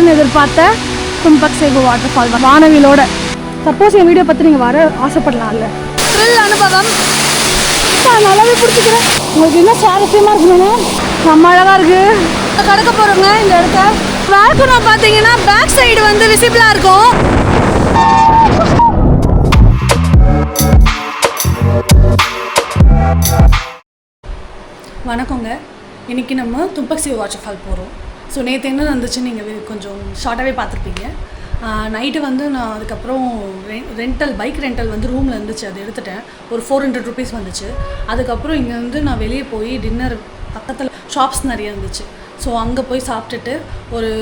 ஆவலுடன் எதிர்பார்த்த தும்பக் சேவு waterfall வானவிலோட. Suppose என் video பார்த்து நீங்கள் வர ஆசைப்படலாம்ல, த்ரில் அனுபவம் நல்லாவே பிடிச்சிக்கிறேன். உங்களுக்கு என்ன சுவாரஸ்யமாக இருக்கணும்னா நம்ம அழகாக இருக்குது கடக்க போகிறோங்க. இந்த இடத்த பேக்கணும் பார்த்தீங்கன்னா பேக் சைடு வந்து விசிபிளாக இருக்கும். வணக்கங்க. இன்றைக்கி நம்ம தும்பக் சேவு வாட்டர்ஃபால் போகிறோம். ஸோ நேற்று என்ன நடந்துச்சு நீங்கள் கொஞ்சம் ஷார்ட்டாகவே பார்த்துருப்பீங்க. நைட்டு வந்து நான் அதுக்கப்புறம் பைக் ரெண்டல் வந்து ரூமில் இருந்துச்சு, அது எடுத்துட்டேன். ஒரு 400 rupees வந்துச்சு. அதுக்கப்புறம் இங்கே வந்து நான் வெளியே போய் டின்னர் பக்கத்தில் ஷாப்ஸ் நிறைய இருந்துச்சு. ஸோ அங்கே போய் சாப்பிட்டுட்டு ஒரு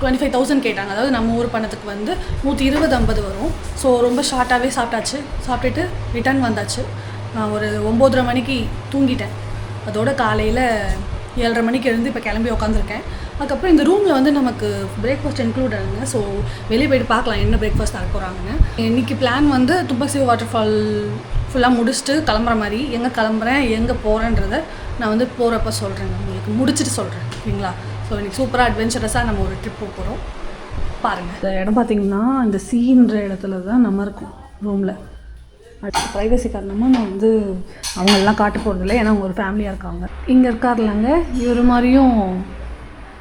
25,000 கேட்டாங்க. அதாவது நம்ம ஊர் பணத்துக்கு வந்து 120-150 வரும். ஸோ ரொம்ப ஷார்ட்டாகவே சாப்பிட்டுட்டு ரிட்டர்ன் வந்தாச்சு. நான் ஒரு 9:30 மணிக்கு தூங்கிட்டேன். அதோட காலையில் 7:30 மணிக்கு எழுந்து இப்போ கிளம்பி உட்காந்துருக்கேன். அதுக்கப்புறம் இந்த ரூமில் வந்து நமக்கு பிரேக்ஃபாஸ்ட் இன்க்ளூட் ஆகுங்க. ஸோ வெளியே போய்ட்டு பார்க்கலாம் என்ன பிரேக்ஃபாஸ்ட் தர போகிறாங்கன்னு. இன்றைக்கி பிளான் வந்து தும்பக் சேவு வாட்டர்ஃபால் ஃபுல்லாக முடிச்சுட்டு கிளம்புற மாதிரி. எங்கே கிளம்புறேன் எங்கே போகிறேன்றதை நான் வந்து போகிறப்ப சொல்கிறேங்க, உங்களுக்கு முடிச்சுட்டு சொல்கிறேன், ஓகேங்களா? ஸோ இன்றைக்கி சூப்பராக அட்வென்ச்சரஸாக நம்ம ஒரு ட்ரிப் போகிறோம், பாருங்கள். இந்த இடம் பார்த்திங்கன்னா இந்த சீன்ற இடத்துல தான் நம்ம இருக்கோம் ரூமில். அடுத்து ப்ரைவசி காரணமாக நான் வந்து அவங்களெலாம் காட்ட போகிறதில்ல, ஏன்னா அவங்க ஒரு ஃபேமிலியாக இருக்காங்க. இங்கே இருக்கார்லாங்க, இவர் மாதிரியும்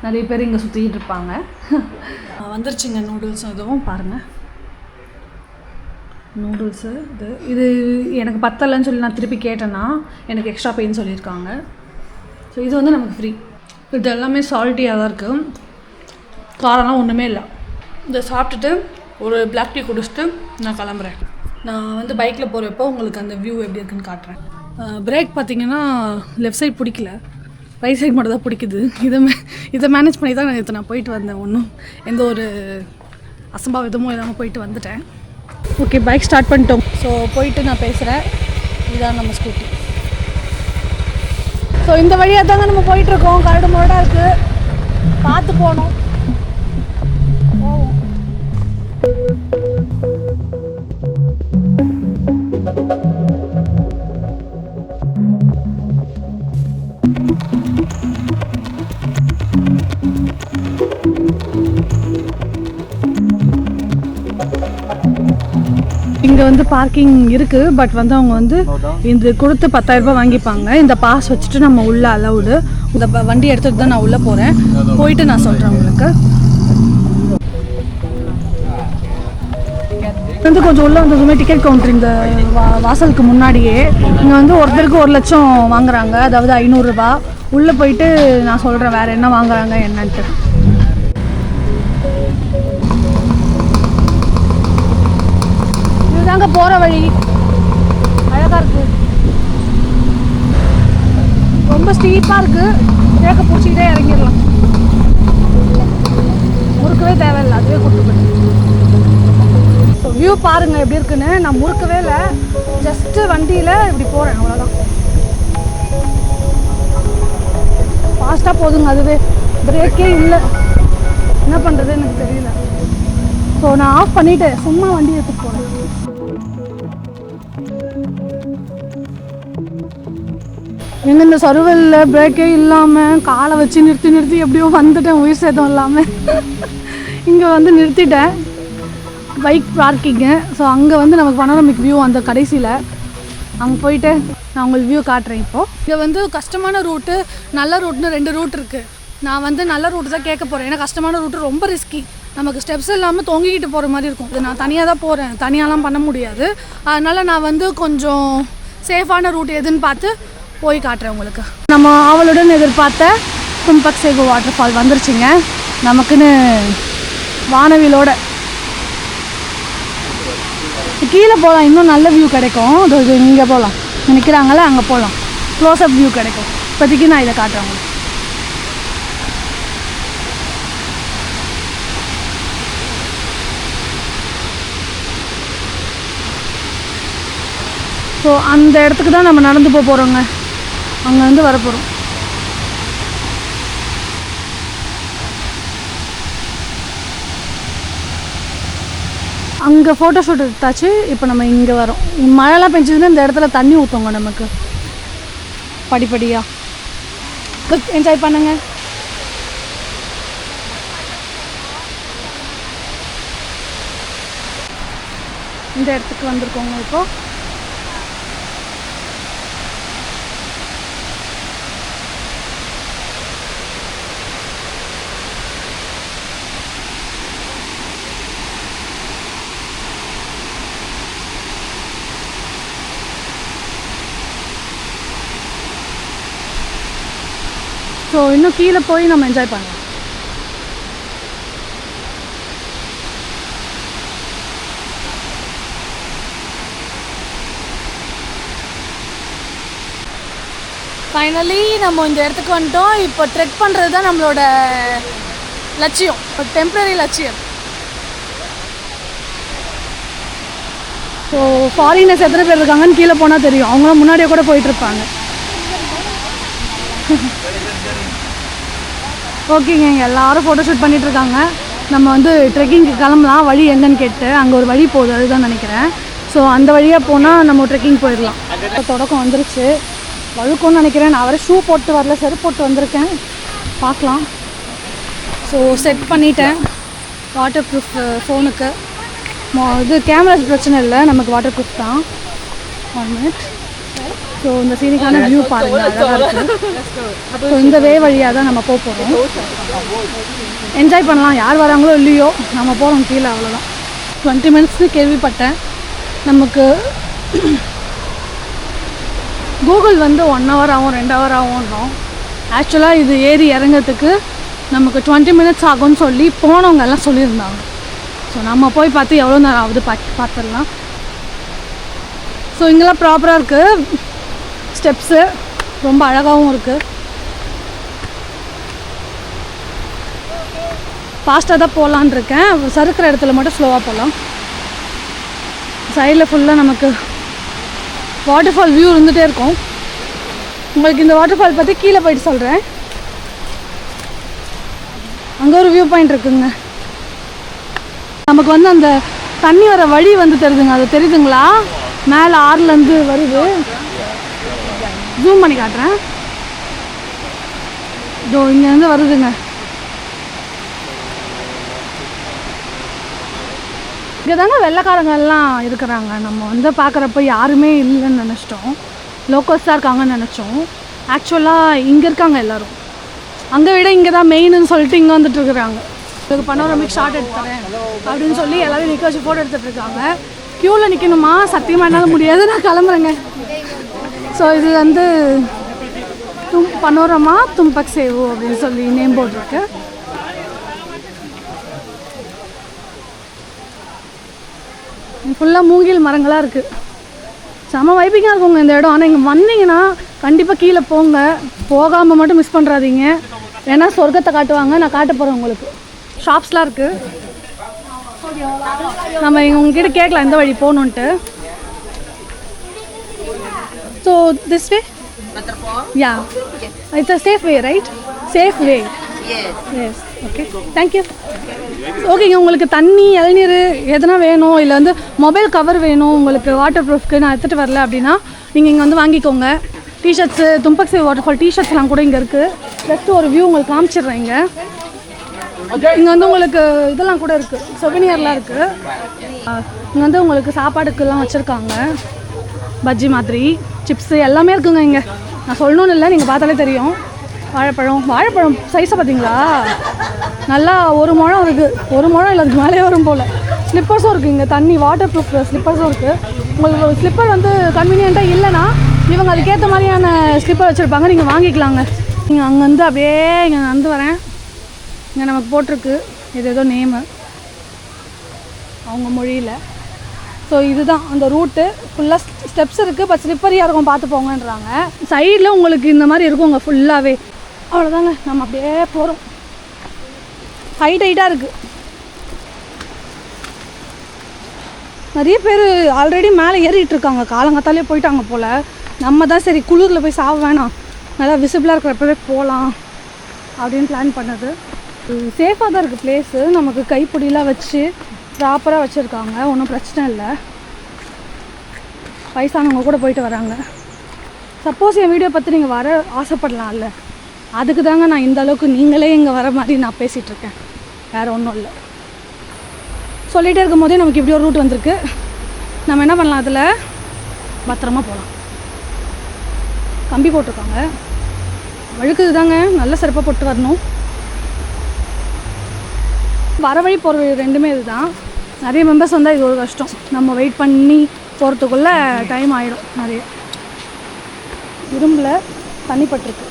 நிறைய பேர் இங்கே சுற்றிக்கிட்டு இருப்பாங்க. வந்துருச்சுங்க நூடுல்ஸ். அதுவும் பாருங்கள், நூடுல்ஸு இது எனக்கு பத்தலைன்னு சொல்லி நான் திருப்பி கேட்டேன்னா எனக்கு எக்ஸ்ட்ரா பேன்னு சொல்லியிருக்காங்க. ஸோ இது வந்து நமக்கு ஃப்ரீ. இது எல்லாமே சால்ட்டியாக தான் இருக்குது, காரம்லாம் ஒன்றுமே இல்லை. இதை சாப்பிட்டுட்டு ஒரு பிளாக் டீ குடிச்சிட்டு நான் கிளம்புறேன். நான் வந்து பைக்கில் போகிறப்போ உங்களுக்கு அந்த வியூ எப்படி இருக்குன்னு காட்டுறேன். பிரேக் பார்த்திங்கன்னா லெஃப்ட் சைட் பிடிக்கல, ரைட் சைட் மட்டும் தான் பிடிக்குது. இதை மேனேஜ் பண்ணி தான் நான் போயிட்டு வந்தேன். ஒன்றும் எந்த ஒரு அசம்பாவிதமும் இல்லாமல் போயிட்டு வந்துட்டேன். ஓகே, பைக் ஸ்டார்ட் பண்ணிட்டோம். ஸோ போயிட்டு நான் பேசுகிறேன். இதுதான் நம்ம ஸ்கூட்டி. ஸோ இந்த வழியாக தாங்க நம்ம போயிட்டுருக்கோம். கரடு முரடாக இருக்குது, பார்த்து போகணும். இங்கே வந்து பார்க்கிங் இருக்குது, பட் வந்து அவங்க வந்து இது கொடுத்து 10,000 ரூபாய் வாங்கிப்பாங்க. இந்த பாஸ் வச்சுட்டு நம்ம உள்ளே அலவுடு. இந்த வண்டி எடுத்துகிட்டு தான் நான் உள்ளே போகிறேன். போயிட்டு நான் சொல்கிறேன் உங்களுக்கு. வந்து கொஞ்சம் உள்ளே வந்ததுமே டிக்கெட் கவுண்டர் இந்த வாசலுக்கு முன்னாடியே. இங்கே வந்து ஒருத்தருக்கு 1 லட்சம் வாங்குறாங்க, அதாவது 500 ரூபா. உள்ளே போயிட்டு நான் சொல்கிறேன் வேறு என்ன வாங்குறாங்க என்னன்ட்டு. இதுதாங்க போகிற வழி, அழகாக இருக்குது. ரொம்ப ஸ்டீப்பாக இருக்குது, கேட்க பிடிச்சிக்கிட்டே இறங்கிடலாம். முறுக்கவே தேவையில்லை, அதுவே கூட்டு போயிட்டு. ஸோ வியூ பாருங்கள் எப்படி இருக்குன்னு. நான் முறுக்கவே இல்லை, ஜஸ்ட்டு வண்டியில் இப்படி போகிறேன், அவ்வளோதான். ஃபாஸ்ட்டாக போதுங்க, அதுவே பிரேக்கே இல்லை. என்ன பண்ணுறது எனக்கு தெரியல. ஸோ நான் ஆஃப் பண்ணிவிட்டு சும்மா வண்டி எடுத்துகிட்டு போகிறேன். எங்கே இந்த சருவலில் பிரேக்கே இல்லாமல் காலை வச்சு நிறுத்தி எப்படியோ வந்துட்டேன், உயிர் சேதம் இல்லாமல். இங்கே வந்து நிறுத்திட்டேன், பைக் பார்க்கிங்கு. ஸோ அங்கே வந்து நமக்கு panoramic வியூ அந்த கடைசியில் அங்கே போயிட்டு நான் உங்களுக்கு வியூ காட்டுறேன். இப்போது இங்கே வந்து கஷ்டமான ரூட்டு நல்ல ரூட்னு 2 ரூட் இருக்குது. நான் வந்து நல்ல ரூட்டு தான் கேட்க போகிறேன், ஏன்னா கஷ்டமான ரூட்டு ரொம்ப ரிஸ்கி. நமக்கு ஸ்டெப்ஸ் இல்லாமல் தொங்கிக்கிட்டு போகிற மாதிரி இருக்கும். இது நான் தனியாக தான் போகிறேன், தனியாலாம் பண்ண முடியாது. அதனால் நான் வந்து கொஞ்சம் சேஃபான ரூட் எதுன்னு பார்த்து போய் காட்டுறேன் உங்களுக்கு. நம்ம ஆவலுடன் எதிர்பார்த்த தும்பக் சேவு வாட்டர்ஃபால் வந்துருச்சுங்க. நமக்குன்னு வானவிலோட கீழே போகலாம், இன்னும் நல்ல வியூ கிடைக்கும். இது இங்கே போகலாம், நிற்கிறாங்களே அங்கே போகலாம், க்ளோஸ்அப் வியூ கிடைக்கும். இப்போதைக்கு நான் இதை காட்டுறேன். ஸோ அந்த இடத்துக்கு தான் நம்ம நடந்து போகிறோங்க, அங்கேருந்து வரப்போகிறோம். அங்கே ஃபோட்டோ ஷூட் எடுத்தாச்சு. இப்போ நம்ம இங்கே வரோம். மழைலாம் பெஞ்சதுன்னா இந்த இடத்துல தண்ணி ஊற்றுங்க நமக்கு படிப்படியாக. என்ஜாய் பண்ணுங்க. இந்த இடத்துக்கு வந்திருக்கோங்க இப்போ. ஸோ இன்னும் கீழே போய் நம்ம என்ஜாய் பண்ணலாம். ஃபைனலி நம்ம இந்த இடத்துக்கு வந்துட்டோம். இப்போ ட்ரெக் பண்ணுறது தான் நம்மளோட லட்சியம், ஒரு டெம்ப்ரரி லட்சியம். ஸோ ஃபாரினர்ஸ் எத்தனை பேர் இருக்காங்கன்னு கீழே போனால் தெரியும். அவங்களாம் முன்னாடியே கூட போயிட்டுருப்பாங்க. ஓகேங்க, இங்கே எல்லோரும் ஃபோட்டோஷூட் பண்ணிகிட்ருக்காங்க. நம்ம வந்து ட்ரெக்கிங்க்கு கிளம்பலாம். வழி எங்கன்னு கேட்டு அங்கே ஒரு வழி போகுது, அதுதான் நினைக்கிறேன். ஸோ அந்த வழியாக போனால் நம்ம ட்ரெக்கிங் போயிடலாம். தொடக்கம் வந்துருச்சு, வழுக்கும்னு நினைக்கிறேன். நான் வர ஷூ போட்டு வரல, செருப்பு போட்டு வந்திருக்கேன். பார்க்கலாம். ஸோ செட் பண்ணிட்டேன் வாட்டர் ப்ரூஃப் ஃபோனுக்கு. இது கேமராஸ் பிரச்சனை இல்லை, நமக்கு வாட்டர் ப்ரூஃப் தான். 1 மினிட். ஸோ இந்த சீனிக்கான வியூ பாருங்கள், அழகாக இருக்குது. ஸோ இந்த வே வழியாக தான் நம்ம போக போகிறோம். என்ஜாய் பண்ணலாம், யார் வராங்களோ இல்லையோ நம்ம போகிறோம் கீழே, அவ்வளோதான். 20 மினிட்ஸ்னு கேள்விப்பட்டேன். நமக்கு கூகுள் வந்து 1 ஹவர் ஆகும், 2 ஹவர் ஆகும்ன்றோம். ஆக்சுவலாக இது ஏறி இறங்கிறதுக்கு நமக்கு 20 மினிட்ஸ் ஆகும்னு சொல்லி போனவங்க எல்லாம் சொல்லியிருந்தாங்க. ஸோ நம்ம போய் பார்த்து எவ்வளோ நேரம் ஆகுது பார்த்துடலாம். ஸோ இங்கெல்லாம் ப்ராப்பராக இருக்குது, ஸ்டெப்ஸு ரொம்ப அழகாகவும் இருக்குது. ஃபாஸ்ட்டாக தான் போகலான் இருக்கேன், சறுக்கிற இடத்துல மட்டும் ஸ்லோவாக போகலாம். சைடில் ஃபுல்லாக நமக்கு வாட்டர்ஃபால் வியூ இருந்துகிட்டே இருக்கும். உங்களுக்கு இந்த வாட்டர்ஃபால் பற்றி கீழே போயிட்டு சொல்கிறேன். அங்கே ஒரு வியூ பாயிண்ட் இருக்குங்க. நமக்கு வந்து அந்த தண்ணி வர வழி வந்து தெரியுதுங்க, அது தெரியுதுங்களா? மேலே ஆறுலேருந்து வருது. ஜூம் பண்ணி காட்டுறேன். இதோ இங்கேருந்து வருதுங்க. இங்கே தாங்க வெள்ளைக்காரங்கெல்லாம் இருக்கிறாங்க. நம்ம வந்து பார்க்குறப்ப யாருமே இல்லைன்னு நினச்சிட்டோம், லோக்கல்ஸ் தான் இருக்காங்கன்னு நினச்சோம். ஆக்சுவலாக இங்கே இருக்காங்க எல்லோரும். அங்கே விட இங்கே தான் மெயின்னு சொல்லிட்டு இங்கே வந்துட்டுருக்குறாங்க. இதுக்கு பனோரமிக் ஷாட் எடுத்துறேன் அப்படின்னு சொல்லி எல்லாரும் நிற்க வச்சு ஃபோட்டோ எடுத்துகிட்டு இருக்காங்க. க்யூவில் நிற்கணுமா? சத்தியமாக என்னால் முடியாது, நான் கிளம்புறேங்க. ஸோ இது வந்து பனோரமா தும்பக் சேவு அப்படின்னு சொல்லி நேம் போர்டு இருக்கு. ஃபுல்லாக மூங்கில் மரங்களாக இருக்குது. செம வைப்பிங்காக இருக்குங்க இந்த இடம். ஆனால் இங்கே வந்தீங்கன்னா கண்டிப்பாக கீழே போங்க, போகாமல் மட்டும் மிஸ் பண்ணுறாதீங்க. ஏன்னா சொர்க்கத்தை காட்டுவாங்க, நான் காட்ட போகிறேன் உங்களுக்கு. ஷாப்ஸ்லாம் இருக்குது. நம்ம உங்ககிட்ட கேட்கலாம் எந்த வழி போகணுன்ட்டு. So this way, yeah, it's a safe way, right? Safe way. Yes, okay, thank you. ஓகேங்க, உங்களுக்கு தண்ணி, இளநீர் எதனா வேணும், இல்லை வந்து மொபைல் கவர் வேணும், உங்களுக்கு வாட்டர் ப்ரூஃப்க்கு நான் எடுத்துகிட்டு வரல அப்படின்னா நீங்கள் இங்கே வந்து வாங்கிக்கோங்க. டிஷர்ட்ஸு, தும்பக் சேவு வாட்டர்ஃபால் டிஷர்ட்ஸ்லாம் கூட இங்கே இருக்குது. ஜஸ்ட் ஒரு வியூ உங்களுக்கு காமிச்சிடுறேன். இங்கே வந்து உங்களுக்கு இதெல்லாம் கூட இருக்குது, சொவனியர்லாம் இருக்குது. இங்கே வந்து உங்களுக்கு சாப்பாடுக்கெல்லாம் வச்சுருக்காங்க, பஜ்ஜி மாதிரி, சிப்ஸு எல்லாமே இருக்குங்க இங்கே. நான் சொல்லணும்னு இல்லை, நீங்கள் பார்த்தாலே தெரியும். வாழைப்பழம் சைஸை பார்த்தீங்களா? நல்லா 1 முழம் இருக்குது. 1 முழம் இல்லை, அதுக்கு மேலே வரும் போல். ஸ்லிப்பர்ஸும் இருக்குது இங்கே, தண்ணி வாட்டர் ப்ரூஃப் ஸ்லிப்பர்ஸும் இருக்குது. உங்களுக்கு ஸ்லிப்பர் வந்து கன்வீனியண்ட்டாக இல்லைன்னா இவங்க அதுக்கேற்ற மாதிரியான ஸ்லிப்பர் வச்சுருப்பாங்க, நீங்கள் வாங்கிக்கலாங்க. நீங்கள் அங்கேருந்து அப்படியே இங்கே நடந்து வரேன். இங்கே நமக்கு போட்டிருக்கு இது ஏதோ நேமு அவங்க மொழியில். ஸோ இதுதான் அந்த ரூட்டு. ஃபுல்லாக ஸ்டெப்ஸ் இருக்குது, பட் ஸ்லிப்பரியாக இருக்கும், பார்த்து போங்கன்றாங்க. சைடில் உங்களுக்கு இந்த மாதிரி இருக்குங்க ஃபுல்லாகவே. அவ்வளோதாங்க, நம்ம அப்படியே போகிறோம். ஹைட்டாக இருக்குது. நிறைய பேர் ஆல்ரெடி மேலே ஏறிட்டுருக்காங்க, காலங்காத்தாலே போயிட்டாங்க போல். நம்ம தான் சரி குளிரில் போய் சாப்பிட வேணாம், நல்லா விசிபிளாக இருக்கிறப்பவே போகலாம் அப்படின்னு பிளான் பண்ணது. சேஃபாக தான் இருக்குது பிளேஸு. நமக்கு கைப்பிடிலாம் வச்சு ப்ராப்பராக வச்சுருக்காங்க, ஒன்றும் பிரச்சனை இல்லை. வயசானவங்க கூட போயிட்டு வராங்க. சப்போஸ் என் வீடியோ பார்த்து நீங்கள் வர ஆசைப்படலாம்ல, அதுக்கு தாங்க நான் இந்த அளவுக்கு நீங்களே இங்கே வர மாதிரி நான் பேசிகிட்ருக்கேன், வேறு ஒன்றும் இல்லை. சொல்லிகிட்டே இருக்கும் போதே நமக்கு இப்படி ஒரு ரூட் வந்திருக்கு. நம்ம என்ன பண்ணலாம், அதில் பத்திரமா போகலாம். கம்பி போட்டிருக்காங்க, வழுக்குது தாங்க, நல்ல சிறப்பாக போட்டு வரணும். வர வழி போகிற வழி ரெண்டுமே இதுதான். நிறைய மெம்பர்ஸ் வந்தால் இது ஒரு கஷ்டம், நம்ம வெயிட் பண்ணி போகிறதுக்குள்ளே டைம் ஆகிடும். நிறைய இரும்பில் தண்ணி பட்டிருக்கு,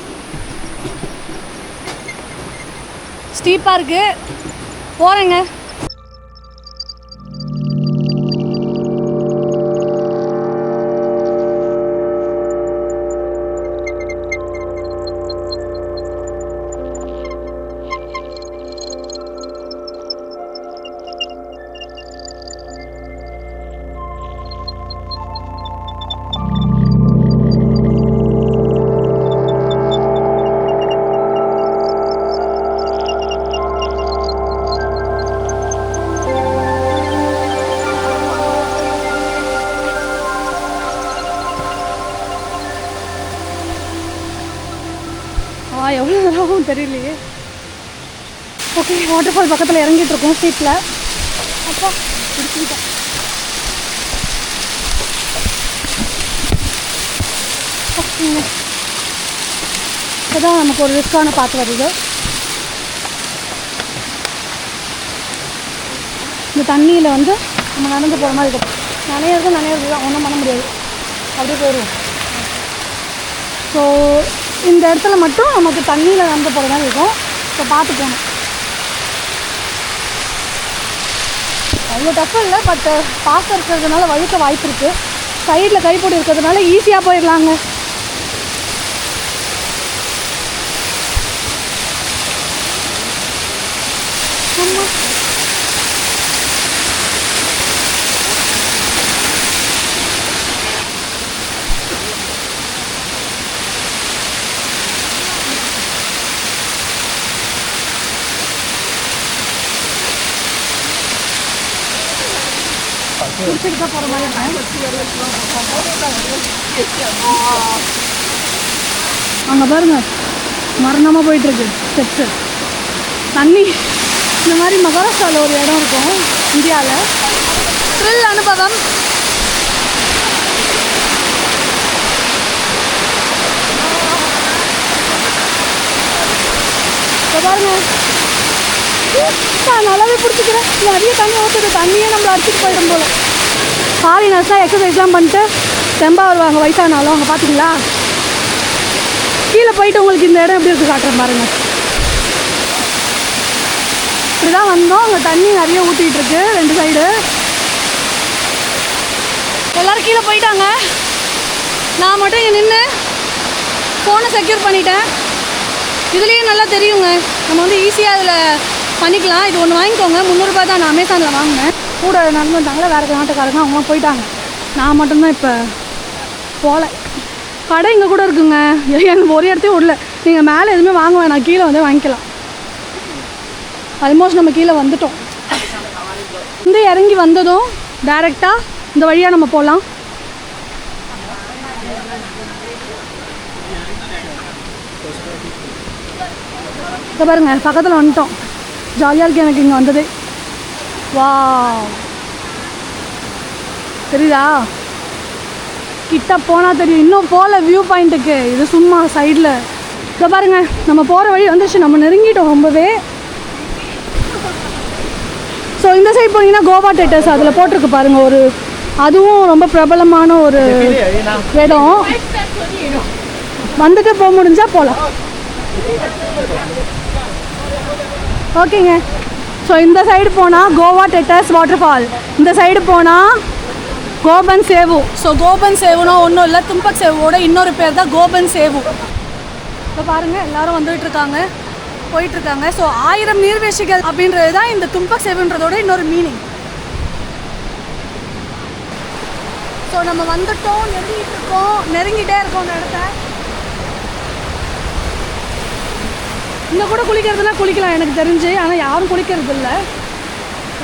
ஸ்டீப்பாக இருக்குது. போகிறேங்க. எவ்வளோ நேரம் தெரியலையே. ஓகே, வாட்டர் ஃபால் பக்கத்தில் இறங்கிட்டு இருக்கோம் சீட்டில். அப்பா பிடிச்சிக்கிட்டேன். ஓகேங்க, இப்போதான் நமக்கு ஒரு ரிஸ்க்கான பார்த்து வருது. இந்த தண்ணியில் வந்து நம்ம நடந்து போகிற மாதிரி இருக்கும். நனையிறது தான், ஒன்றும் பண்ண முடியாது, அப்படியே போயிடுவோம். ஸோ இந்த இடத்துல மட்டும் நமக்கு தண்ணியில் நடந்து போகிற மாதிரி இருக்கும். ஸோ பார்த்து போகணும். அவ்வளோ டஃப் இல்லை, பட் பாஸ்ட் இருக்கிறதுனால வழுக்க வாய்ப்பு இருக்குது. சைடில் கைப்பொடி இருக்கிறதுனால ஈஸியாக போயிடலாங்க. ஆமாம், பிடிச்சிட்டு தான் போகிற மாதிரி அங்கே பாருங்க, மரணமாக போயிட்டுருக்கு ஸ்டெப்ஸு. தண்ணி இந்த மாதிரி மகாராஷ்டிராவில் ஒரு இடம் இருக்கும் இந்தியாவில். த்ரில் அனுபவம். பாருங்க, நல்லாவே பிடிச்சிக்கிறேன். நிறைய தண்ணி ஊற்றுது, தண்ணியே நம்மளை அடிச்சுட்டு போயிடும் போல். ஃபாரினர்ஸாக எக்ஸசைஸ்லாம் பண்ணிட்டு தெம்பா வருவாங்க வயசானாலும். அவங்க பார்த்திங்களா, கீழே போயிட்டு உங்களுக்கு இந்த இடம் எப்படி இருக்குது காட்டுறேன் பாருங்கள். இப்படி தான் வந்தோம். அங்கே தண்ணி நிறைய ஊற்றிட்டு இருக்கு ரெண்டு சைடு. எல்லோரும் கீழே போயிட்டாங்க. நான் மட்டும் இங்கே நின்று ஃபோனை செக்யூர் பண்ணிட்டேன். இதுலேயே நல்லா தெரியுங்க, நம்ம வந்து ஈஸியாக அதில் பண்ணிக்கலாம். இது ஒன்று வாங்கிக்கோங்க, 300 ரூபா தான். நான் அமேசானில் வாங்கினேன். கூட நடந்து வந்தாங்களே வேறு நாட்டுக்காரங்க, அவங்களாம் போயிட்டாங்க. நான் மட்டும்தான் இப்போ போகல. கடை இங்கே கூட இருக்குங்க, எனக்கு ஒரு இடத்தையும் விடல. நீங்கள் மேலே எதுவுமே வாங்க வேணாம், கீழே வந்து வாங்கிக்கலாம். ஆல்மோஸ்ட் நம்ம கீழே வந்துட்டோம். இந்த இறங்கி வந்ததும் டைரெக்டாக இந்த வழியாக நம்ம போகலாம். இதை பாருங்க, பக்கத்தில் வந்துட்டோம். ஜாலியாக இருக்குது எனக்கு இங்கே வந்தது. வா, தெரியுதா? கிட்ட போனால் தெரியும். இன்னும் போகல வியூ பாயிண்ட்டுக்கு, இது சும்மா சைடில். இதை பாருங்க, நம்ம போகிற வழி வந்துச்சு, நம்ம நெருங்கிட்டோம் ரொம்பவே. ஸோ இந்த சைட் போனீங்கன்னா கோவா டெட்டஸ் அதில் போட்டிருக்கு பாருங்கள். ஒரு அதுவும் ரொம்ப பிரபலமான ஒரு இடம். வந்துட்டு போக முடிஞ்சால் போகலாம். ஓகேங்க. ஸோ இந்த சைடு போனால் கோவா டெட்டஸ் வாட்டர்ஃபால், இந்த சைடு போனால் கோபன் சேவு. ஸோ கோபன் சேவுனா ஒன்றும் இல்லை, தும்பக் சேவோட இன்னொரு பேர் தான் கோபன் சேவு. இப்போ பாருங்கள், எல்லோரும் வந்துகிட்ருக்காங்க, போயிட்டுருக்காங்க. ஸோ 1000 நீர்வீழ்ச்சிகள் அப்படின்றது தான் இந்த தும்பக் சேவுன்றதோட இன்னொரு மீனிங். ஸோ நம்ம வந்துட்டோம், நெருங்கிட்டே இருக்கோம் அந்த இடத்த. இங்கே கூட குளிக்கிறதுனா குளிக்கலாம் எனக்கு தெரிஞ்சு, ஆனால் யாரும் குளிக்கிறது இல்லை.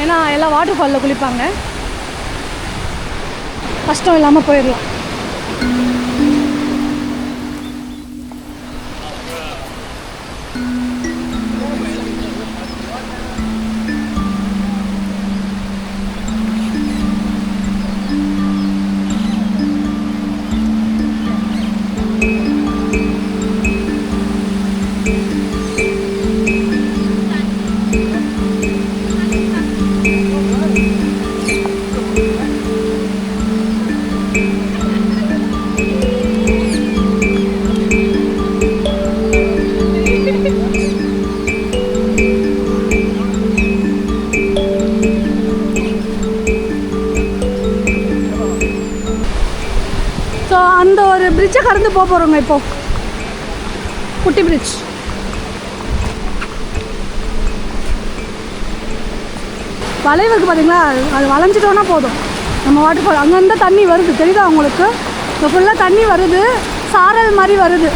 ஏன்னா எல்லாம் வாட்டர் ஃபாலில் குளிப்பாங்க. கஷ்டம் இல்லாமல் போயிடலாம். பிரிட்ஜை கடந்து போக போகிறோங்க. இப்போது குட்டி பிரிட்ஜ். வளைவு இருக்குது பார்த்தீங்களா, அது வளைஞ்சிட்டோன்னா போதும் நம்ம வாட்டர் ஃபால். அங்கேருந்து தண்ணி வருது தெரியுதா உங்களுக்கு? இப்போ ஃபுல்லாக தண்ணி வருது, சாரல் மாதிரி வருது.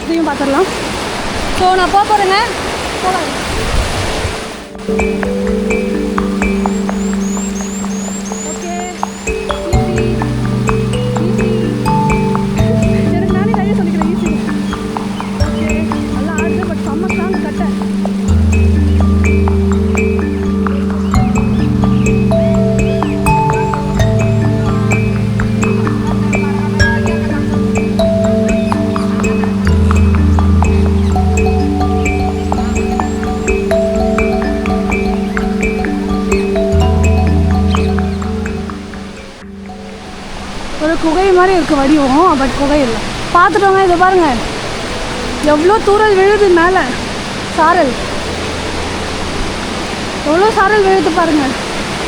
இதையும் பார்த்துடலாம். ஸோ நான் போக போகிறேங்க. போகலாம். குகை மாதிரி இருக்குது வடிவம், பட் குகை இல்லை. பார்த்துட்டோங்க. இதை பாருங்கள், எவ்வளோ தூரல் விழுது மேலே. சாரல் எவ்வளோ சாரல் விழுது பாருங்கள்.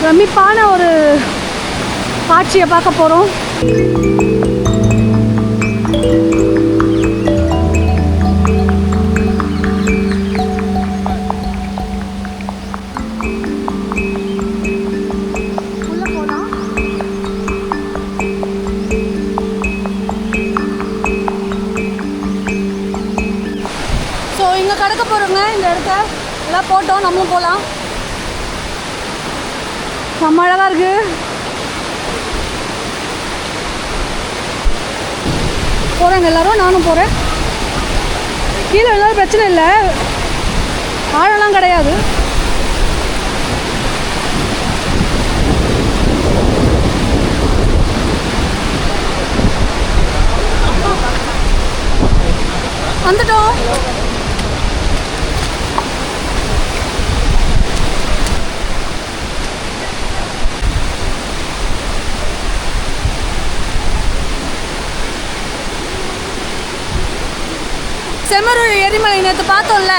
பிரமிப்பான ஒரு காட்சியை பார்க்க போகிறோம். கடக்க போகிறோங்க. இந்த இடத்த எல்லாம் போட்டோம், நம்மளும் போகலாம். செம்ம அழகாக இருக்குது. போகிறாங்க எல்லோரும், நானும் போகிறேன். கீழே எல்லாரும் பிரச்சனை இல்லை, ஆழம்லாம் கிடையாது. வந்துட்டோம். செமரு எரிமலை நேற்று பார்த்தோம்ல,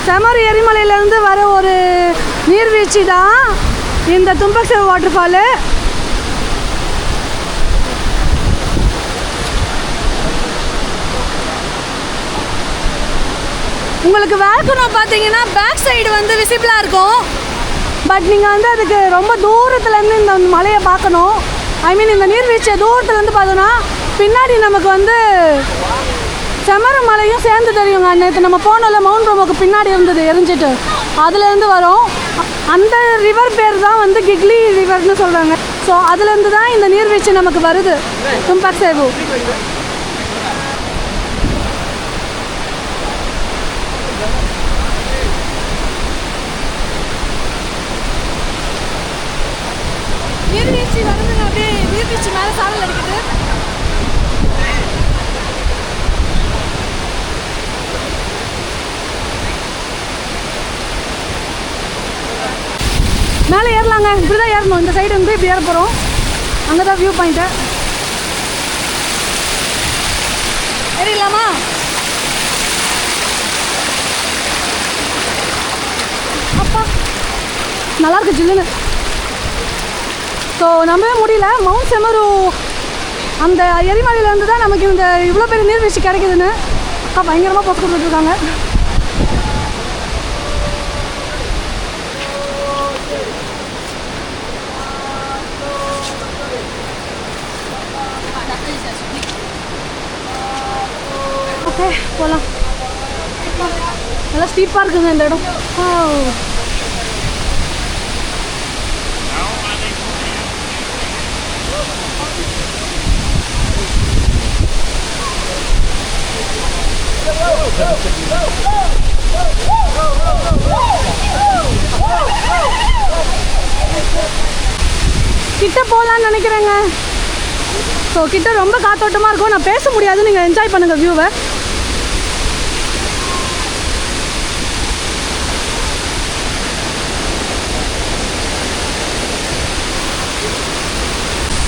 செமரு எரிமலையிலேருந்து வர ஒரு நீர்வீழ்ச்சி தான் இந்த தும்பக் செவு வாட்டர் ஃபாலு. உங்களுக்கு வேல்கனோ பார்த்தீங்கன்னா பேக் சைடு வந்து விசிபிளாக இருக்கும். பட் நீங்கள் வந்து அதுக்கு ரொம்ப தூரத்துலேருந்து இந்த மலையை பார்க்கணும். ஐ மீன் இந்த நீர்வீழ்ச்சியை தூரத்துலேருந்து பார்த்தோன்னா பின்னாடி நமக்கு வந்து செமரு மலையும் சேர்ந்து தெரியுங்க. நேற்று நம்ம போனோம்ல, மவுண்ட் ப்ரோமோக்கு பின்னாடி இருந்தது எரிஞ்சிட்டு, அதுலேருந்து வரும். அந்த ரிவர் பேர் தான் வந்து கிக்லி ரிவர்னு சொல்கிறாங்க. ஸோ அதுலேருந்து தான் இந்த நீர்வீழ்ச்சி நமக்கு வருது, தும்பக் சேவு. நீர்வீழ்ச்சி வருதுங்க, அப்படியே நீர்வீழ்ச்சி மேலே சாரல் அடிக்குது. மேலே ஏறலாங்க, இப்படி தான் ஏறணும். இந்த சைடு வந்து இப்படி ஏற போகிறோம். அங்கே தான் வியூ பாயிண்ட்டு. ஏறிடலாமா? அப்பா நல்லாயிருக்கு ஜில்லுன்னு. ஸோ நம்பவே முடியல, மவுண்ட் செமரு அந்த எரிமலையிலேருந்து தான் நமக்கு இந்த இவ்வளோ பெரிய நீர்வீழ்ச்சி கிடைக்குதுன்னு. பயங்கரமாக போட்டு கொடுத்துட்ருக்காங்க. ஓகே போகலாம். நல்லா ஸ்டீப்பாக இருக்குங்க இந்த இடம். கிட்ட போகலான்னு நினைக்கிறேங்க. ஸோ கிட்ட ரொம்ப காத்தோட்டமாக இருக்கும், நான் பேச முடியாது, நீங்கள் என்ஜாய் பண்ணுங்கள் வியூவை.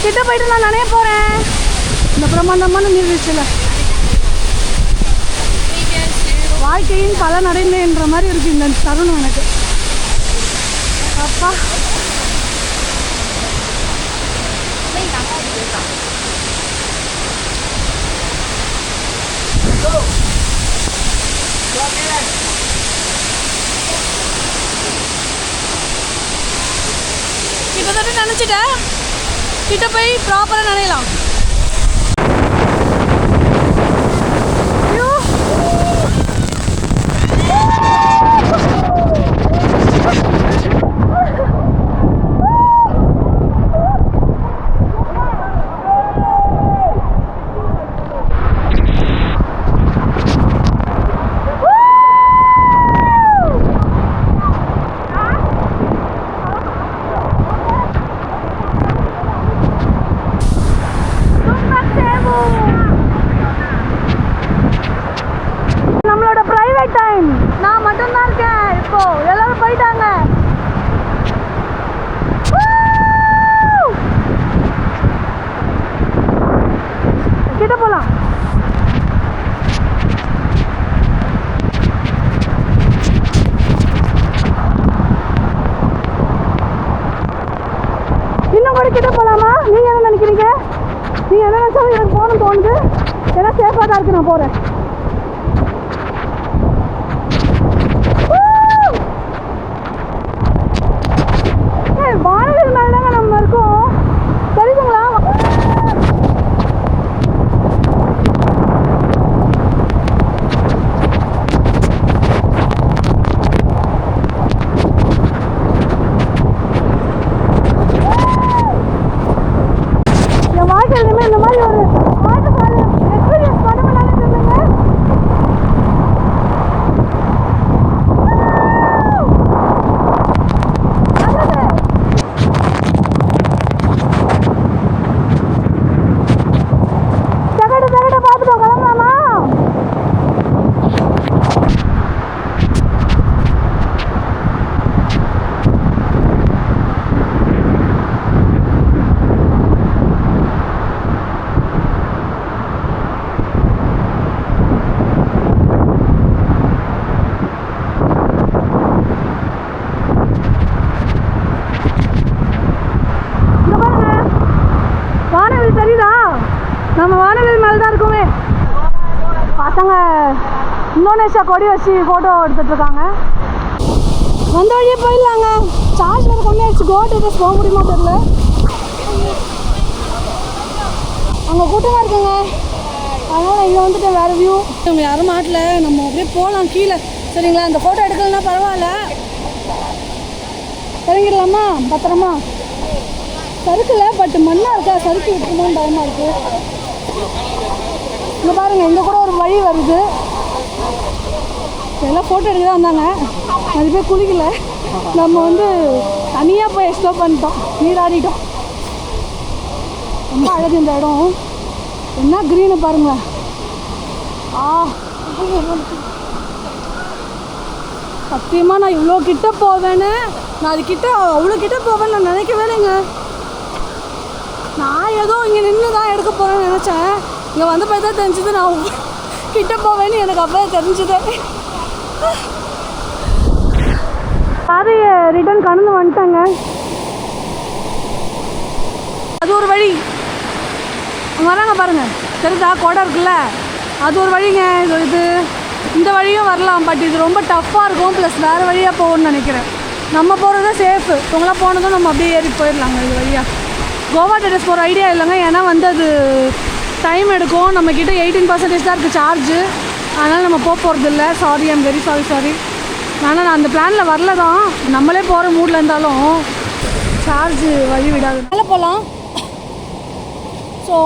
கிட்ட போயிட்டு நான் நினைய போகிறேன் இந்த பிரம்மாண்டமான நீர்வீழ்ச்சியில். வாழ்க்கையின் பலன் அடைந்தேன்ற மாதிரி இருக்குது இந்த தருணம் எனக்கு. அப்பா கிட்டத்தட்ட நினச்சிட்டேன், கிட்ட போய் ப்ராப்பராக நினைக்கலாம். நான் மட்டும்தான் இருக்கேன் இப்போ, எல்லாரும் போயிட்டாங்க. கிட்ட போலாம். இன்னும் கூட கிட்ட போலாமா? நீங்க என்ன நினைக்கிறீங்க? நீங்க என்ன நினைச்சாலும் எனக்கு போகணும்னு தோணுது. எல்லாம் சேஃபாக தான் இருக்கு, நான் போறேன். வானவில் மேலே தாங்க நம்ம இருக்கோம், தெரியுதுங்களா? என் வாழ்க்கையில் இனிமேல் இந்த மாதிரி ஒரு வாட்டர்ஃபால் எக்ஸ்பீரியன்ஸ் பண்ண சொல்லுங்க. நம்ம வானவில் மேலே தான் இருக்குமே. பசங்க இந்தோனேஷியா கொடி வச்சு ஃபோட்டோ எடுத்துட்ருக்காங்க. வந்த வழியே போயிடலாங்க. சார்ஜ் வேறு கம்மியாகிடுச்சு. கோவா டெட்டஸ் போக முடியுமா தெரியல. அங்கே கூட்டமாக இருக்குங்க, அதனால் இங்கே வந்துட்டு வேறு வியூ. நம்ம யாரும் மாட்டல, நம்ம அப்படியே போகலாம் கீழே. சரிங்களா? இந்த ஃபோட்டோ எடுக்கலன்னா பரவாயில்ல, இறங்கிடலாமா? பத்திரமா சறுக்கல, பட் மண்ணாக இருக்கா, சறுக்கி விட்டுருமோன்னு பயமாக இருக்குது. இங்கே பாருங்கள், இங்கே கூட ஒரு வழி வருது. எல்லாம் ஃபோட்டோ எடுக்க தான் வந்தாங்க, அது போய் குளிக்கல. நம்ம வந்து தனியாக போய் எக்ஸ்ப்ளோர் பண்ணிட்டோம், நீராடிட்டோம். ரொம்ப அழகு இந்த இடம். என்ன க்ரீனு பாருங்களேன். சத்தியமாக நான் இவ்வளோ கிட்ட போவேன்னு, நான் அது கிட்ட அவ்வளோ கிட்ட போவேன்னு நான் நினைக்கவே இல்லைங்க. நான் ஏதோ இங்கே நின்று தான் எடுக்க போகிறேன்னு நினச்சேன். இங்கே வந்து போய் தான் தெரிஞ்சுது நான் கிட்ட போவேன்னு. எனக்கு அப்போ தெரிஞ்சுது. பாதையை ரிட்டர்ன் கடந்து வந்துட்டாங்க. அது ஒரு வழி வராங்க பாருங்கள், தெரிஞ்சா கொடை இருக்குல்ல, அது ஒரு வழிங்க. இது இந்த வழியும் வரலாம், பட் இது ரொம்ப டஃப்பாக இருக்கும். ப்ளஸ் வேறு வழியாக போகணும்னு நினைக்கிறேன். நம்ம போகிறது சேஃபு. இவங்களாம் போனதும் நம்ம அப்படியே ஏறி போயிடலாங்க இது வழியாக. கோவா டெட்டஸ் போகிற ஐடியா இல்லைங்க, ஏன்னா வந்து அது டைம் எடுக்கும். நம்மக்கிட்ட 18% தான் இருக்குது சார்ஜு, அதனால் நம்ம போகிறது இல்லை. Sorry, I'm very sorry. ஆனால் நான் அந்த பிளானில் வரல தான். நம்மளே போகிற மூடில் இருந்தாலும் சார்ஜு வழி விடாது. மேலே போகலாம். ஸோ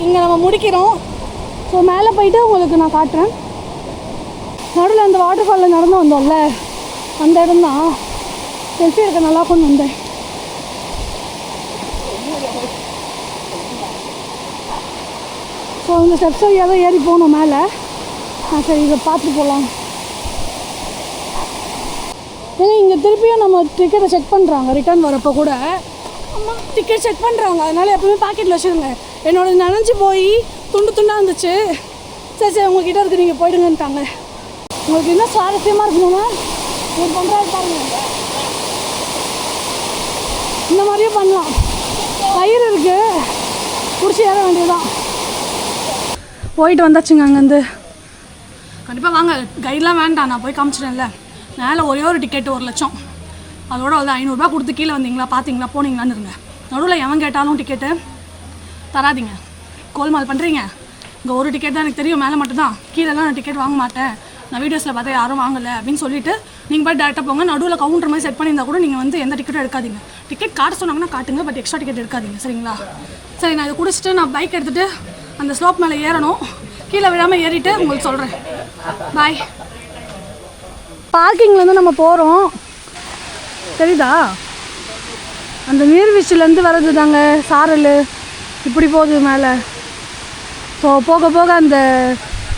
இங்கே நம்ம முடிக்கிறோம். ஸோ மேலே போயிட்டு உங்களுக்கு நான் காட்டுறேன். நடுவில் அந்த வாட்டர்ஃபாலில் நடந்து வந்தோம்ல, அந்த இடம் தான். செல்ஃபி எடுக்க நல்லா கொண்டு வந்தேன். ஸோ இந்த ஸ்டெப்ஸ் வழியாக தான் ஏறி போகணும் மேலே. சரி, இதை பார்த்துட்டு போகலாம். ஏன்னா இங்கே திருப்பியும் நம்ம டிக்கெட்டை செக் பண்ணுறாங்க. ரிட்டர்ன் வரப்போ கூட டிக்கெட் செக் பண்ணுறாங்க. அதனால் எப்பவுமே பாக்கெட்டில் வச்சுருங்க. என்னோட நனைஞ்சு போய் துண்டு துண்டாக இருந்துச்சு. சரி உங்கள்கிட்ட இருக்குது, நீங்கள் போயிடுங்கன்ட்டாங்க. உங்களுக்கு இன்னும் சுவாரஸ்யமாக இருக்கணும்னா இது பண்ணுறாரு பாருங்க. இந்த மாதிரியும் பண்ணலாம். கயிறு இருக்குது, பிடிச்சி ஏற வேண்டியதுதான். போயிட்டு வந்தாச்சுங்க. அங்கேருந்து கண்டிப்பாக வாங்க, கைடெலாம் வேண்டாம், நான் போய் காமிச்சிட்டேன்ல. மேலே ஒரே ஒரு டிக்கெட்டு 1 லட்சம், அதோட வந்து 500 ரூபா கொடுத்து கீழே வந்தீங்களா பார்த்தீங்களா போனீங்களான்னு இருங்க. நடுவில் எவன் கேட்டாலும் டிக்கெட்டு தராதிங்க, கோல்மால் பண்ணுறீங்க. இங்கே ஒரு டிக்கெட் தான் எனக்கு தெரியும், மேலே மட்டும்தான், கீழெல்லாம் நான் டிக்கெட் வாங்க மாட்டேன், நான் வீடியோஸில் பார்த்தா யாரும் வாங்கலை அப்படின்னு சொல்லிட்டு நீங்கள் போய் டேரெக்டாக போங்க. நடுவில் கவுண்டர் மாதிரி செட் பண்ணியிருந்தா கூட நீங்கள் வந்து எந்த டிக்கெட்டும் எடுக்காதீங்க. டிக்கெட் காட்ட சொன்னாங்கன்னா காட்டுங்க, பட் எக்ஸ்ட்ரா டிக்கெட் எடுக்காதீங்க, சரிங்களா? சரி, நான் இதை குடிச்சிட்டு நான் பைக் எடுத்துகிட்டு அந்த ஸ்லோப் மேலே ஏறணும். கீழே விழாமல் ஏறிட்டு உங்களுக்கு சொல்கிறேன். பாய். பார்க்கிங்லேருந்து நம்ம போகிறோம், தெரியுதா? அந்த நீர்வீழ்ச்சிலேருந்து வர்றது தாங்க சாரல், இப்படி போகுது மேலே. ஸோ போக போக அந்த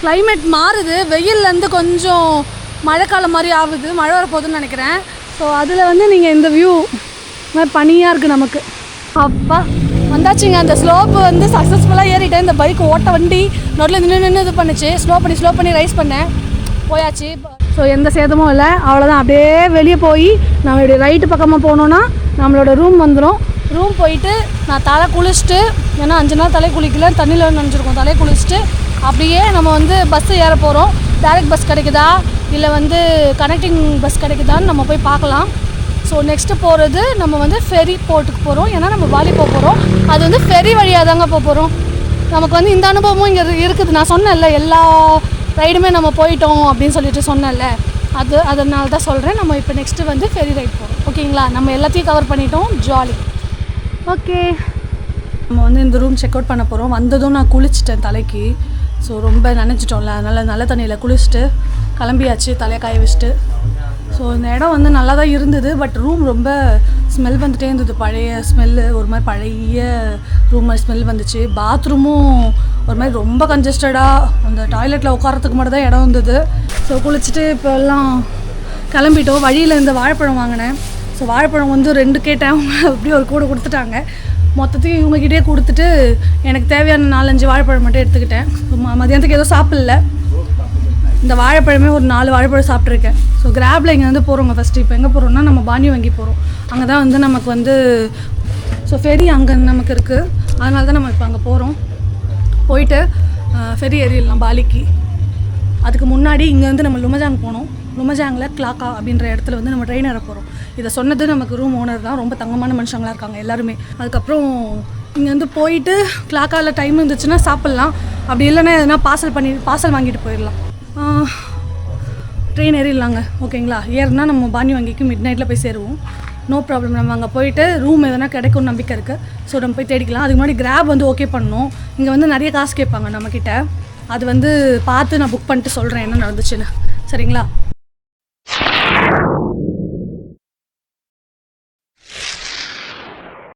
கிளைமேட் மாறுது, வெயில்லேருந்து கொஞ்சம் மழைக்காலம் மாதிரி ஆகுது, மழை வரப்போகுதுன்னு நினைக்கிறேன். ஸோ அதில் வந்து நீங்கள் இந்த வியூ மாதிரி பனியாக இருக்குது நமக்கு. அப்பா வந்தாச்சுங்க, அந்த ஸ்லோப்பு வந்து சக்ஸஸ்ஃபுல்லாக ஏறிட்டேன். இந்த பைக் ஓட்ட வண்டி நோட்டில் நின்று இது பண்ணிச்சு, ஸ்லோ பண்ணி ரைஸ் பண்ணேன், போயாச்சு. ஸோ எந்த சேதமும் இல்லை, அவ்வளோதான். அப்படியே வெளியே போய் நம்ம இப்படி ரைட்டு பக்கமாக போனோன்னா நம்மளோட ரூம் வந்துடும். ரூம் போயிட்டு நான் தலை குளிச்சுட்டு, ஏன்னா 5 நாள் தலை குளிக்கல, தண்ணியில் நினைஞ்சிருக்கோம், தலையை குளிச்சுட்டு அப்படியே நம்ம வந்து பஸ்ஸு ஏற போகிறோம். டைரக்ட் பஸ் கிடைக்குதா இல்லை வந்து கனெக்டிங் பஸ் கிடைக்குதான்னு நம்ம போய் பார்க்கலாம். ஸோ நெக்ஸ்ட்டு போகிறது நம்ம வந்து ஃபெரி போர்ட்டுக்கு போகிறோம், ஏன்னா நம்ம பாலி போக போகிறோம். அது வந்து ஃபெரி வழியாக தாங்க போக போகிறோம். நமக்கு வந்து இந்த அனுபவமும் இங்கே இருக்குது. நான் சொன்னேன்ல, எல்லா ரைடுமே நம்ம போயிட்டோம் அப்படின்னு சொல்லிட்டு சொன்னேன்ல, அதனால தான் சொல்கிறேன். நம்ம இப்போ நெக்ஸ்ட்டு வந்து ஃபெரி ரைட் போகிறோம், ஓகேங்களா? நம்ம எல்லாத்தையும் கவர் பண்ணிட்டோம், ஜாலி. ஓகே, நம்ம வந்து இந்த ரூம் செக் அவுட் பண்ண போகிறோம். வந்ததும் நான் குளிச்சிட்டேன் தலைக்கு, ஸோ ரொம்ப நினச்சிட்டோம்ல, அதனால் நல்ல தண்ணியில் குளிச்சுட்டு கிளம்பியாச்சு, தலையை காய வச்சுட்டு. ஸோ இந்த இடம் வந்து நல்லா தான் இருந்தது, பட் ரூம் ரொம்ப ஸ்மெல் வந்துகிட்டே இருந்தது, பழைய ஸ்மெல்லு, ஒரு மாதிரி பழைய ரூம் மாதிரி ஸ்மெல் வந்துச்சு. பாத்ரூமும் ஒரு மாதிரி ரொம்ப கன்ஜஸ்டடாக, அந்த டாய்லெட்டில் உட்காரத்துக்கு மட்டும் தான் இடம் இருந்தது. ஸோ குளிச்சுட்டு இப்போ எல்லாம் கிளம்பிட்டோம். வழியில் இந்த வாழைப்பழம் வாங்கினேன். ஸோ வாழைப்பழம் வந்து 2 கேட்டேன், அவங்க அப்படியே ஒரு கூடை கொடுத்துட்டாங்க. மொத்தத்தையும் இவங்ககிட்டே கொடுத்துட்டு எனக்கு தேவையான 4-5 வாழைப்பழம் மட்டும் எடுத்துக்கிட்டேன். மதியானத்துக்கு எதுவும் சாப்பிடல, இந்த வாழைப்பழமே ஒரு 4 வாழைப்பழம் சாப்பிட்ருக்கேன். ஸோ கிராப்பில் இங்கே வந்து போகிறோங்க. ஃபஸ்ட்டு இப்போ எங்கே போகிறோம்னா நம்ம பானி வங்கி போகிறோம். அங்கே தான் வந்து நமக்கு வந்து ஸோ ஃபெரி அங்கே நமக்கு இருக்குது, அதனால தான் நம்ம இப்போ அங்கே போகிறோம். போயிட்டு ஃபெரி ஏறிடலாம் பாலிக்கு. அதுக்கு முன்னாடி இங்கே வந்து நம்ம லுமஜாங் போனோம். லுமஜாங்கில் கிளாக்கா அப்படின்ற இடத்துல வந்து நம்ம ட்ரெயின் ஏற போகிறோம். இதை சொன்னது நமக்கு ரூம் ஓனர் தான், ரொம்ப தங்கமான மனுஷங்களாக இருக்காங்க எல்லாருமே. அதுக்கப்புறம் இங்கே வந்து போயிட்டு கிளாக்காவில் டைம் இருந்துச்சுன்னா சாப்பிட்லாம், அப்படி இல்லைன்னா எதுனா பார்சல் வாங்கிட்டு போயிடலாம். ட்ரெயின் ஏறிடலாங்க, ஓகேங்களா? ஏறினா நம்ம பானி வங்கிக்கு மிட் நைட்டில் போய் சேருவோம், நோ ப்ராப்ளம். நம்ம அங்கே போயிட்டு ரூம் எதனா கிடைக்கும்னு நம்பிக்கை இருக்குது. ஸோ நம்ம போய் தேடிக்கலாம். அதுக்கு முன்னாடி கிராப் வந்து ஓகே பண்ணணும். இங்கே வந்து நிறைய காசு கேட்பாங்க நம்மக்கிட்ட, அது வந்து பார்த்து நான் புக் பண்ணிட்டு சொல்கிறேன் என்ன நடந்துச்சுன்னு, சரிங்களா?